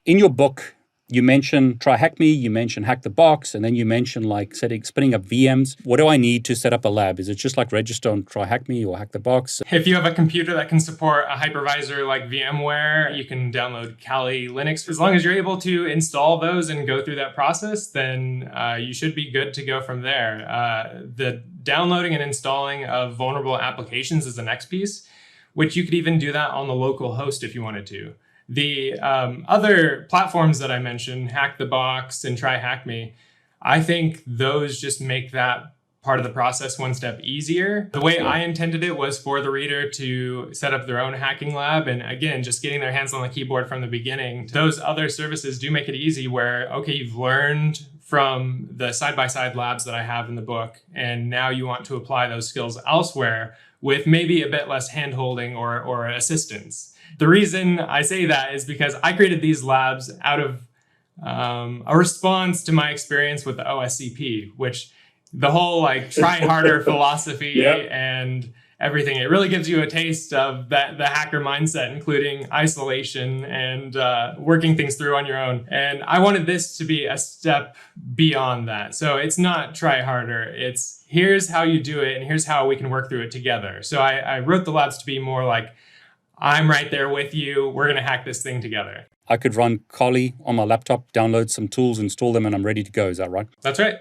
In your book, you mention try hack me, you mention hack the box, and then you mention like spinning up VMs. What do I need to set up a lab? Is it just like register on try hack me or hack the box? If you have a computer that can support a hypervisor like VMware, you can download Kali Linux. As long as you're able to install those and go through that process, then you should be good to go from there. The downloading and installing of vulnerable applications is the next piece, which you could even do that on the local host if you wanted to. The other platforms that I mentioned, Hack the Box and Try Hack Me, I think those just make that part of the process one step easier. The way I intended it was for the reader to set up their own hacking lab. And again, just getting their hands on the keyboard from the beginning. Those other services do make it easy where, okay, you've learned from the side-by-side labs that I have in the book, and now you want to apply those skills elsewhere with maybe a bit less hand-holding or assistance. The reason I say that is because I created these labs out of a response to my experience with the OSCP, which the whole like try harder philosophy and everything. It really gives you a taste of the hacker mindset, including isolation and working things through on your own. And I wanted this to be a step beyond that. So it's not try harder. It's here's how you do it and here's how we can work through it together. So I wrote the labs to be more like, I'm right there with you. We're going to hack this thing together. I could run Kali on my laptop, download some tools, install them, and I'm ready to go. Is that right? That's right.